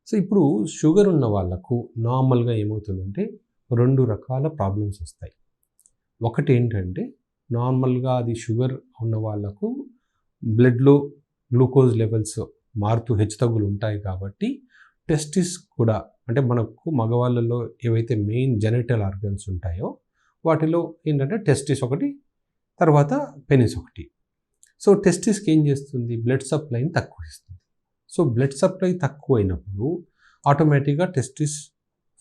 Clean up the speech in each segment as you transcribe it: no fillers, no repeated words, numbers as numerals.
So ఇప్పుడు sugar ఉన్న వాళ్ళకు నార్మల్గా ఏమవుతుందంటే 2 రకాల ప్రాబ్లమ్స్ వస్తాయి. ఒకటేంటంటే నార్మల్గా అది షుగర్ ఉన్న వాళ్ళకు బ్లడ్‌లో గ్లూకోజ్ లెవెల్స్ మారుతూ హెచ్చుతగ్గులు ఉంటాయి కాబట్టి టెస్టిస్ కూడా అంటే మనకు మగవాళ్ళలో ఏవైతే మెయిన్ జెనిటల్ ఆర్గన్స్ ఉంటాయో వాటిలో ఏంటంటే టెస్టిస్ ఒకటి, తర్వాత పెనిస్ ఒకటి. సో టెస్టిస్కి ఏం చేస్తుంది? బ్లడ్ సప్లైని తక్కువ ఇస్తుంది. సో బ్లడ్ సప్లై తక్కువైనప్పుడు ఆటోమేటిక్గా టెస్టిస్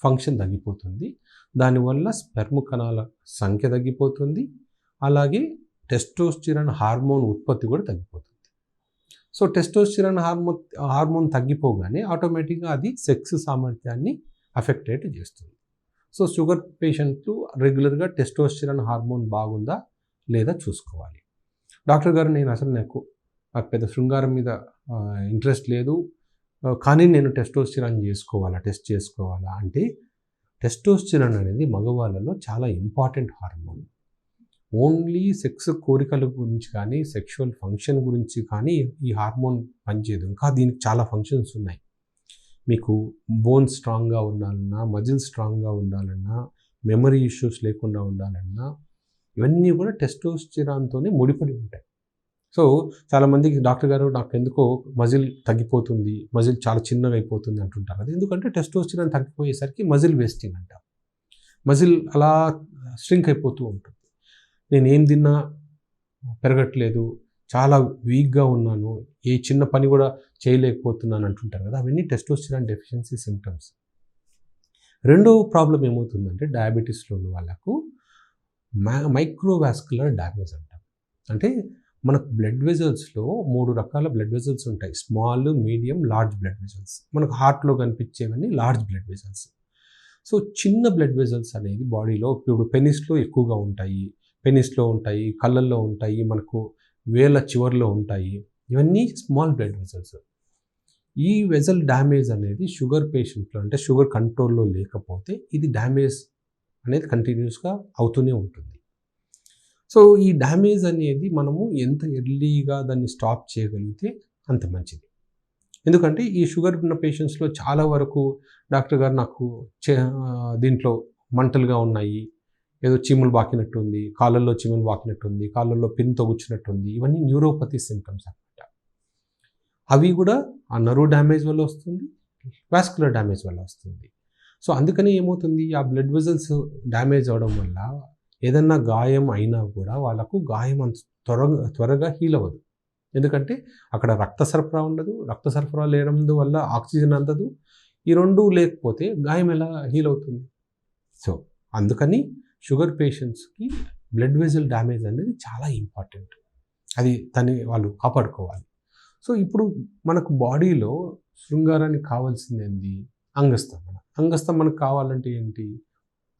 ఫంక్షన్ తగ్గిపోతుంది. దానివల్ల స్పెర్మ్ కణాల సంఖ్య తగ్గిపోతుంది. అలాగే టెస్టోస్టిరాన్ హార్మోన్ ఉత్పత్తి కూడా తగ్గిపోతుంది. సో టెస్టోస్టిరాన్ హార్మోన్ తగ్గిపోగానే ఆటోమేటిక్గా అది సెక్స్ సామర్థ్యాన్ని అఫెక్టేట్ చేస్తుంది. సో షుగర్ పేషెంట్లు రెగ్యులర్గా టెస్టోస్టిరాన్ హార్మోన్ బాగుందా లేదా చూసుకోవాలి. డాక్టర్ గారు నాకు పెద్ద శృంగారం మీద ఇంట్రెస్ట్ లేదు, కానీ నేను టెస్టోస్టిరాన్ టెస్ట్ చేసుకోవాలా అంటే టెస్టోస్టిరాన్ అనేది మగవాళ్ళలో చాలా ఇంపార్టెంట్ హార్మోన్. ఓన్లీ సెక్స్ కోరికల గురించి కానీ సెక్షువల్ ఫంక్షన్ గురించి కానీ ఈ హార్మోన్ పనిచేయదు. ఇంకా దీనికి చాలా ఫంక్షన్స్ ఉన్నాయి. మీకు బోన్స్ స్ట్రాంగ్గా ఉండాలన్నా, మజిల్ స్ట్రాంగ్గా ఉండాలన్నా, మెమరీ ఇష్యూస్ లేకుండా ఉండాలన్నా ఇవన్నీ కూడా టెస్టోస్టిరాన్తోనే ముడిపడి ఉంటాయి. సో చాలామందికి డాక్టర్ గారు నాకు ఎందుకో మజిల్ తగ్గిపోతుంది, మజిల్ చాలా చిన్నగా అయిపోతుంది అంటుంటారు. అది ఎందుకంటే టెస్టోస్టిరాన్ తగ్గిపోయేసరికి మజిల్ వేస్టింగ్ అంటాం. మజిల్ అలా స్ట్రింక్ అయిపోతూ ఉంటుంది. నేను ఏం తిన్నా పెరగట్లేదు, చాలా వీక్గా ఉన్నాను, ఏ చిన్న పని కూడా చేయలేకపోతున్నాను అంటుంటారు కదా, అవన్నీ టెస్టోస్టిరాన్ డెఫిషియన్సీ సిమ్టమ్స్. రెండో ప్రాబ్లం ఏమవుతుందంటే డయాబెటీస్లో ఉన్న వాళ్ళకు మైక్రోవాస్కులర్ డ్యామేజ్ అంటాం. అంటే మనకు బ్లడ్ వెజల్స్లో 3 రకాల బ్లడ్ వెజల్స్ ఉంటాయి. Small, medium, large blood vessels. మనకు హార్ట్లో కనిపించేవన్నీ లార్జ్ బ్లడ్ వెజల్స్. సో చిన్న బ్లడ్ వెజల్స్ అనేది బాడీలో ఇప్పుడు పెనిస్లో ఎక్కువగా ఉంటాయి, కళ్ళల్లో ఉంటాయి, మనకు వేళ్ళ చివర్లో ఉంటాయి. ఇవన్నీ స్మాల్ బ్లడ్ వెజల్స్. ఈ వెజల్ డ్యామేజ్ అనేది షుగర్ పేషెంట్లో అంటే షుగర్ కంట్రోల్లో లేకపోతే ఇది డ్యామేజ్ అనేది కంటిన్యూస్గా అవుతూనే ఉంటుంది. సో ఈ డ్యామేజ్ అనేది మనము ఎంత ఎర్లీగా దాన్ని స్టాప్ చేయగలిగితే అంత మంచిది. ఎందుకంటే ఈ షుగర్ ఉన్న పేషెంట్స్లో చాలా వరకు డాక్టర్ గారు నాకు దీంట్లో మంటలుగా ఉన్నాయి, ఏదో చీములు బాకినట్టుంది, కాళ్ళల్లో చీములు బాకినట్టుంది, కాళ్ళల్లో పిన్ తొగుచ్చినట్టుంది, ఇవన్నీ న్యూరోపతి సిమ్టమ్స్ అనమాట. అవి కూడా ఆ నర్వ్ డ్యామేజ్ వల్ల వస్తుంది, వాస్కులర్ డ్యామేజ్ వల్ల వస్తుంది. సో అందుకని ఏమవుతుంది, ఆ బ్లడ్ వెజల్స్ డ్యామేజ్ అవడం వల్ల ఏదన్నా గాయం అయినా కూడా వాళ్ళకు గాయం అంత త్వరగా హీల్ అవ్వదు. ఎందుకంటే అక్కడ రక్త సరఫరా ఉండదు, రక్త సరఫరా లేడం వల్ల ఆక్సిజన్ అందదు. ఈ రెండు లేకపోతే గాయం ఎలా హీల్ అవుతుంది? సో అందుకని షుగర్ పేషెంట్స్కి బ్లడ్ వెజల్ డ్యామేజ్ అనేది చాలా ఇంపార్టెంట్. అది దాన్ని వాళ్ళు కాపాడుకోవాలి. సో ఇప్పుడు మనకు బాడీలో శృంగారానికి కావాల్సింది ఏంటి? అంగస్తంభన. అంగస్తంభనకు కావాలంటే ఏంటి?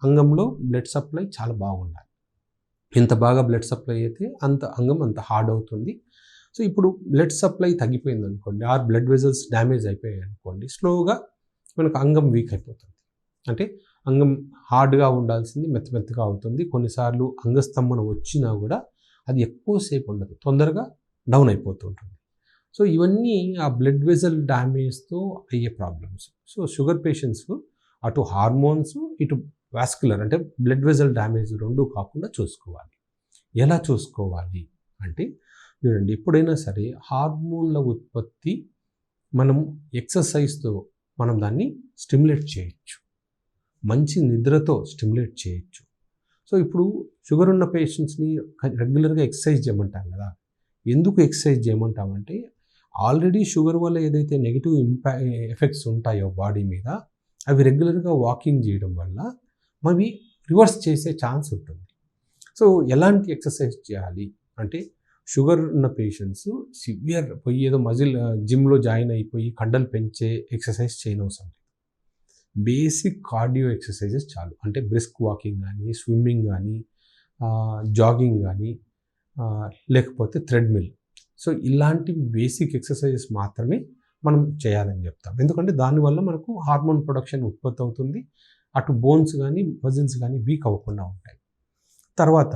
అంగంలో బ్లడ్ సప్లై చాలా బాగుండాలి. ఎంత బాగా బ్లడ్ సప్లై అయితే అంత అంగం అంత హార్డ్ అవుతుంది. సో ఇప్పుడు బ్లడ్ సప్లై తగ్గిపోయింది అనుకోండి, ఆర్ బ్లడ్ వెజల్స్ డ్యామేజ్ అయిపోయాయి అనుకోండి, స్లోగా మనకు అంగం వీక్ అయిపోతుంది. అంటే అంగం హార్డ్గా ఉండాల్సింది మెత్తగా అవుతుంది. కొన్నిసార్లు అంగస్తంభన వచ్చినా కూడా అది ఎక్కువసేపు ఉండదు, తొందరగా డౌన్ అయిపోతూ ఉంటుంది. సో ఇవన్నీ ఆ బ్లడ్ వెజల్ డ్యామేజ్తో అయ్యే ప్రాబ్లమ్స్. సో షుగర్ పేషెంట్స్ అటు హార్మోన్స్, ఇటు వాస్కులర్ అంటే బ్లడ్ వెజల్ డ్యామేజ్ రెండూ కాకుండా చూసుకోవాలి. ఎలా చూసుకోవాలి అంటే చూడండి, ఎప్పుడైనా సరే హార్మోన్ల ఉత్పత్తి మనం ఎక్సర్సైజ్తో మనం దాన్ని స్టిమ్యులేట్ చేయొచ్చు, మంచి నిద్రతో స్టిమ్యులేట్ చేయొచ్చు. సో ఇప్పుడు షుగర్ ఉన్న పేషెంట్స్ని రెగ్యులర్గా ఎక్సర్సైజ్ చేయమంటాం కదా. ఎందుకు ఎక్సర్సైజ్ చేయమంటామంటే ఆల్రెడీ షుగర్ వల్ల ఏదైతే నెగిటివ్ ఎఫెక్ట్స్ ఉంటాయో బాడీ మీద, అవి రెగ్యులర్గా వాకింగ్ చేయడం వల్ల అవి రివర్స్ చేసే ఛాన్స్ ఉంటుంది. సో ఎలాంటి ఎక్సర్సైజ్ చేయాలి అంటే షుగర్ ఉన్న పేషెంట్స్ సివియర్ పోయి ఏదో జిమ్లో జాయిన్ అయిపోయి కండలు పెంచే ఎక్సర్సైజ్ చేయనవసరం లేదు. బేసిక్ కార్డియో ఎక్సర్సైజెస్ చాలు. అంటే బ్రిస్క్ వాకింగ్ కానీ, స్విమ్మింగ్ కానీ, జాగింగ్ కానీ, లేకపోతే థ్రెడ్మిల్. సో ఇలాంటి బేసిక్ ఎక్సర్సైజెస్ మాత్రమే మనం చేయాలని చెప్తాం. ఎందుకంటే దానివల్ల మనకు హార్మోన్ ప్రొడక్షన్ ఉత్పత్తి అవుతుంది, అటు బోన్స్ కానీ మజిల్స్ కానీ వీక్ అవ్వకుండా ఉంటాయి. తర్వాత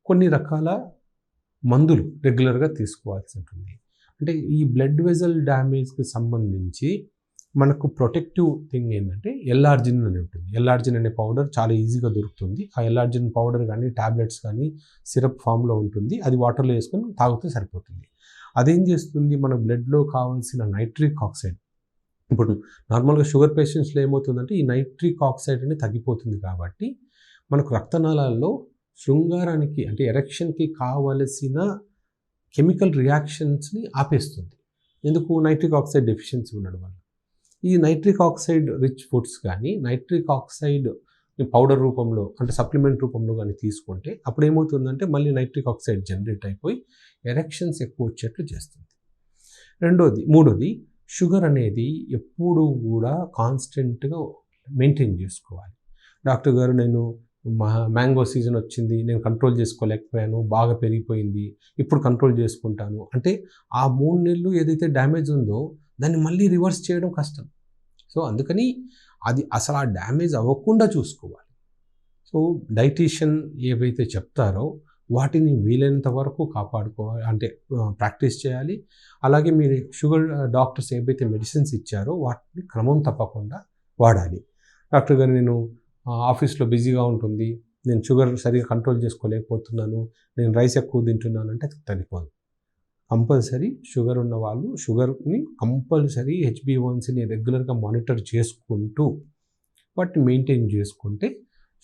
కొన్ని రకాల మందులు రెగ్యులర్గా తీసుకోవాల్సి ఉంటుంది. అంటే ఈ బ్లడ్ వెజల్ డ్యామేజ్కి సంబంధించి మనకు ప్రొటెక్టివ్ థింగ్ ఏంటంటే ఎల్ఆర్జిన్ అని ఉంటుంది. ఎల్ఆర్జిన్ అనే పౌడర్ చాలా ఈజీగా దొరుకుతుంది. ఆ ఎల్ఆర్జిన్ పౌడర్ కానీ టాబ్లెట్స్ కానీ సిరప్ ఫామ్లో ఉంటుంది. అది వాటర్లో వేసుకొని తాగితే సరిపోతుంది. అదేం చేస్తుంది, మన బ్లడ్లో కావాల్సిన నైట్రిక్ ఆక్సైడ్, ఇప్పుడు నార్మల్గా షుగర్ పేషెంట్స్లో ఏమవుతుందంటే ఈ నైట్రిక్ ఆక్సైడ్ అనేది తగ్గిపోతుంది కాబట్టి మనకు రక్తనాళాల్లో శృంగారానికి అంటే ఎరెక్షన్కి కావలసిన కెమికల్ రియాక్షన్స్ని ఆపేస్తుంది. ఎందుకు? నైట్రిక్ ఆక్సైడ్ డెఫిషియన్సీ ఉండడం వల్ల. ఈ నైట్రిక్ ఆక్సైడ్ రిచ్ ఫుడ్స్ కానీ నైట్రిక్ ఆక్సైడ్ పౌడర్ రూపంలో అంటే సప్లిమెంట్ రూపంలో కానీ తీసుకుంటే అప్పుడు ఏమవుతుందంటే మళ్ళీ నైట్రిక్ ఆక్సైడ్ జనరేట్ అయిపోయి ఎరెక్షన్స్ ఎక్కువ వచ్చేట్లు చేస్తుంది. మూడోది షుగర్ అనేది ఎప్పుడు కూడా కాన్స్టెంట్గా మెయింటైన్ చేసుకోవాలి. డాక్టర్ గారు నేను మ్యాంగో సీజన్ వచ్చింది, నేను కంట్రోల్ చేసుకోలేకపోయాను, బాగా పెరిగిపోయింది, ఇప్పుడు కంట్రోల్ చేసుకుంటాను అంటే ఆ 3 నెలలు ఏదైతే డ్యామేజ్ ఉందో దాన్ని మళ్ళీ రివర్స్ చేయడం కష్టం. సో అందుకని అది అసలు ఆ డ్యామేజ్ అవ్వకుండా చూసుకోవాలి. సో డైటీషియన్ ఏవైతే చెప్తారో వాటిని వీలైనంత వరకు కాపాడుకోవాలి, అంటే ప్రాక్టీస్ చేయాలి. అలాగే మీరు షుగర్ డాక్టర్స్ ఏవైతే మెడిసిన్స్ ఇచ్చారో వాటిని క్రమం తప్పకుండా వాడాలి. డాక్టర్ గారు నేను ఆఫీస్లో బిజీగా ఉంటుంది, నేను షుగర్ సరిగా కంట్రోల్ చేసుకోలేకపోతున్నాను, నేను రైస్ ఎక్కువ తింటున్నాను అంటే సరిపోదు. కంపల్సరీ షుగర్ ఉన్న వాళ్ళు షుగర్ని కంపల్సరీ HbA1cని రెగ్యులర్గా మానిటర్ చేసుకుంటూ వాటిని మెయింటైన్ చేసుకుంటే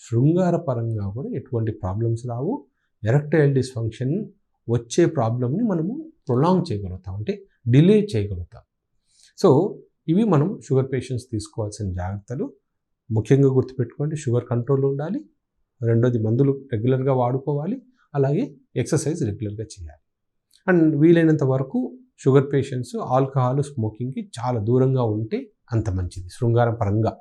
శృంగార పరంగా కూడా ఎటువంటి ప్రాబ్లమ్స్ రావు. ఎరెక్టైల్ డిస్ఫంక్షన్ వచ్చే ప్రాబ్లమ్ని మనము ప్రొలాంగ్ చేయగలుగుతాం, అంటే డిలే చేయగలుగుతాం. సో ఇవి మనం షుగర్ పేషెంట్స్ తీసుకోవాల్సిన జాగ్రత్తలు. ముఖ్యంగా గుర్తుపెట్టుకోండి, షుగర్ కంట్రోల్ ఉండాలి. రెండోది మందులు రెగ్యులర్గా వాడుకోవాలి. అలాగే ఎక్సర్సైజ్ రెగ్యులర్గా చేయాలి. అండ్ వీలైనంత వరకు షుగర్ పేషెంట్స్ ఆల్కహాల్ స్మోకింగ్కి చాలా దూరంగా ఉంటే అంత మంచిది శృంగార పరంగా.